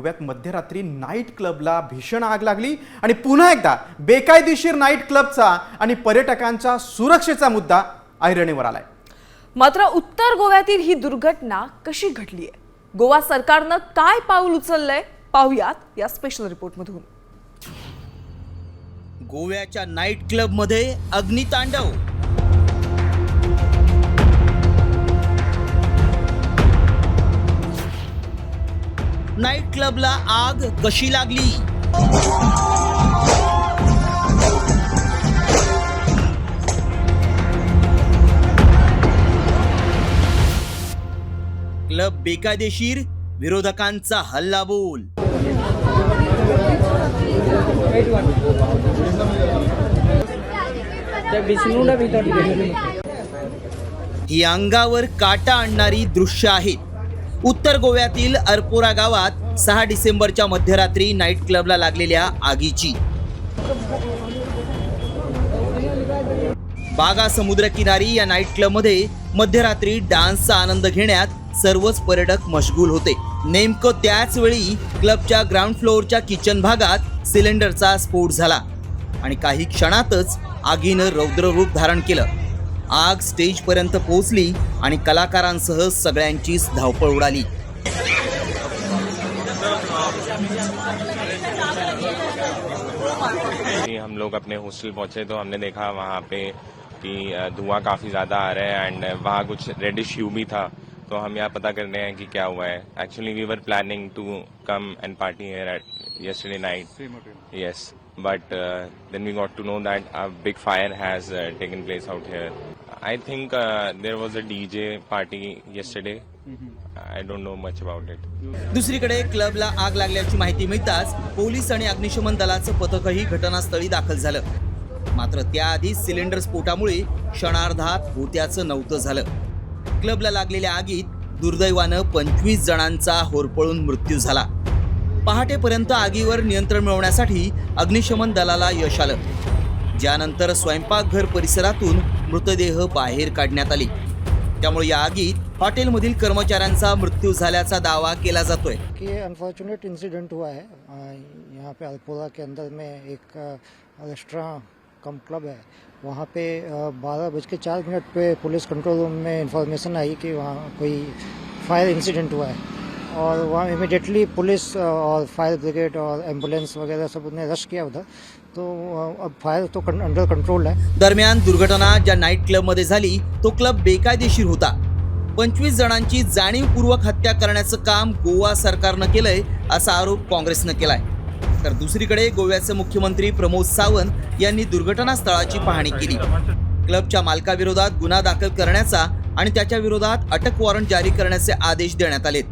गोव्यात मध्यरात्री नाईट क्लबला भीषण आग लागली आणि पुन्हा एकदा बेकायदेशीर नाईट क्लबचा आणि पर्यटकांच्या सुरक्षेचा मुद्दा ऐरणीवर आलाय। मात्र उत्तर गोव्यातील ही दुर्घटना कशी घडली आहे, गोवा सरकारनं काय पाऊल उचललंय पाहूयात या स्पेशल रिपोर्टमधून। गोव्याच्या नाईट क्लबमध्ये अग्नितांडव। नाईट क्लबला आग कशी लागली? क्लब बेकायदेशीर, विरोधकांचा हल्लाबोल। ही अंगावर काटा आणणारी दृश्य आहेत। उत्तर गोव्यातील अरपोरा गावात 6 डिसेंबरच्या मध्यरात्री नाईट क्लबला लागलेल्या आगीची। बागा समुद्रकिनारी या नाईट क्लबमध्ये मध्यरात्री डान्सचा आनंद घेण्यात सर्वच पर्यटक मशगूल होते। नेमकं त्याच वेळी क्लबच्या ग्राउंड फ्लोअरच्या किचन भागात सिलेंडरचा स्फोट झाला आणि काही क्षणातच आगीनं रौद्र रूप धारण केलं। आग स्टेज पर्यंत पोहोचली आणि कलाकारांसह सगळ्यांचीच धावपळ उडाली। हम लोग अपने हॉस्टल पहुंचे तो हमने देखा वहाँ पे कि धुआं काफ़ी ज़्यादा आ रहा है एंड वहाँ कुछ रेडिश ह्यू भी था। तो हम यहाँ पता करने हैं कि क्या हुआ है। Actually we were planning to come and party here at yesterday night. Yes, but then we got to know that a big fire has taken place out here. I think there was a DJ party yesterday. I don't know much about it. दुसरीकडे क्लबला आग लागल्याची माहिती मिळताच police आणि अग्निशमन दलाचं पथकही घटनास्थळी दाखल झालं। मात्र त्याआधी सिलेंडर स्फोटामुळे क्षणार्धात होत्याचं नव्हतं झालं। क्लबला लागलेल्या आगीत दुर्दैवानं 25 जणांचा होरपळून मृत्यू झाला। पहाटेपर्यंत आगीवर नियंत्रण मिळवण्यासाठी अग्निशमन दलाला यश आलं, ज्यानंतर स्वयंपाकघर परिसरातून मृतदेह बाहेर काढण्यात आले। त्यामुळे या आगीत हॉटेलमधील कर्मचाऱ्यांचा मृत्यू झाल्याचा दावा केला जातोय। कि अनफॉर्चुनेट इंसिडेंट हुआ है यहाँ पे अल्पोरा के अंदर में एक रेस्टोरेंट कम क्लब है। वहाँ पे 12:04 पे पुलिस कंट्रोल रूम में इंफॉर्मेशन आई कि वहाँ कोई फायर इंसिडेंट हुआ है और वहाँ इमिडिएटली पुलिस और फायर ब्रिगेड और एम्बुलेंस वगैरह सब ने रश किया उधर। तो अब फायर तो अंडर कंट्रोल है। दरम्यान दुर्घटना ज्या नाईट क्लबमध्ये झाली तो क्लब बेकायदेशीर होता। 25 जणांची जाणीवपूर्वक हत्या करण्याचं काम गोवा सरकारनं केलंय असा आरोप काँग्रेसनं केलाय। तर दुसरीकडे गोव्याचे मुख्यमंत्री प्रमोद सावंत यांनी दुर्घटनास्थळाची पाहणी केली। क्लबच्या मालकाविरोधात गुन्हा दाखल करण्याचा आणि त्याच्या विरोधात अटक वॉरंट जारी करण्याचे आदेश देण्यात आलेत।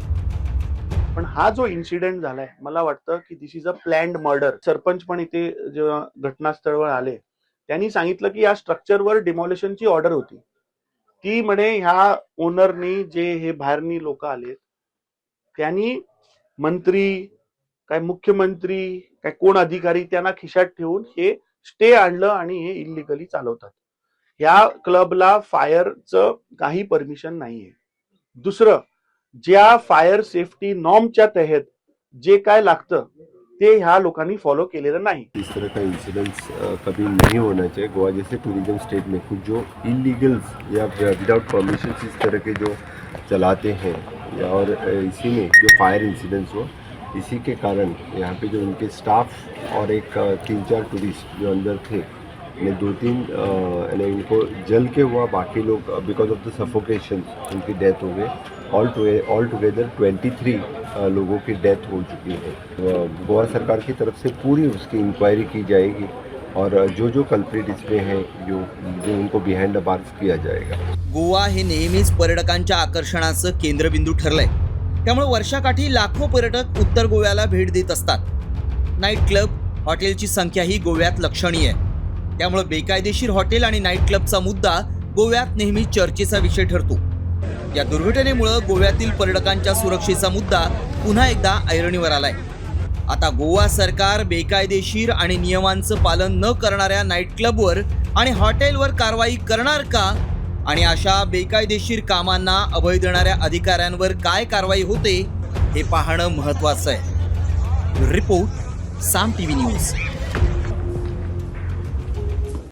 पण हा जो इन्सिडेंट झालाय मला वाटतं की this is a planned murder. Sarpanch पण इथे जेव्हा घटनास्थळावर आले त्यांनी सांगितलं की या स्ट्रक्चरवर डिमॉलिशनची ऑर्डर होती। ती म्हणे ह्या ओनरनी जे हे बाहेरनी लोक आले त्यांनी मंत्री काय मुख्यमंत्री काय कोण अधिकारी त्यांना खिशात ठेवून हे स्टे आणलं आणि हे इलिगली चालवतात। या क्लबला फायरचं काही परमिशन नाहीये। दुसरं, ज्या फायर सेफ्टी नॉर्मच्या तहत जे काय लागतं ते ह्या लोकांनी फॉलो केलेलं नहीं। इस तरह का इंसिडेंट्स कभी नहीं होना चाहिए। गोवा जैसे टूरिज्म स्टेट में कुछ जो इलीगल्स या विदाउट परमिशन इस तरह के जो चलाते हैं और इसी में जो फायर इंसिडेंट्स हो, इसी के कारण यहाँ पे जो उनके स्टाफ और एक 3-4 टूरिस्ट जो अंदर थे ने 2-3 इनको जल के हुआ, बाकी लोग बिकॉज ऑफ द सफोकेशन उनकी डेथ हो गई। ऑल टुगेदर 23 लोगों की डेथ हो चुकी है। गोवा सरकार की तरफ से पूरी उसकी इंक्वायरी की जाएगी और जो कल्प्रिट इसमें है जो उनको बिहाइंड द बार्स किया जाएगा। गोवा हे नेहमीच पर्यटकांच्या आकर्षणाचं केंद्रबिंदू ठरलंय। त्यामुळे वर्षाकाठी लाखो पर्यटक उत्तर गोव्याला भेट देत असतात। नाईट क्लब हॉटेलची संख्याही गोव्यात लक्षणीय आहे। त्यामुळे बेकायदेशीर हॉटेल आणि नाईट क्लबचा मुद्दा गोव्यात नेहमी चर्चेचा विषय ठरतो। या दुर्घटनेमुळे गोव्यातील पर्यटकांच्या सुरक्षेचा मुद्दा पुन्हा एकदा ऐरणीवर आलाय। आता गोवा सरकार बेकायदेशीर आणि नियमांचं पालन न करणाऱ्या नाईट क्लबवर आणि हॉटेलवर कारवाई करणार का आणि अशा बेकायदेशीर कामांना अभय देणाऱ्या अधिकाऱ्यांवर काय कारवाई होते हे पाहणं महत्त्वाचं आहे। रिपोर्ट साम टीव्ही न्यूज.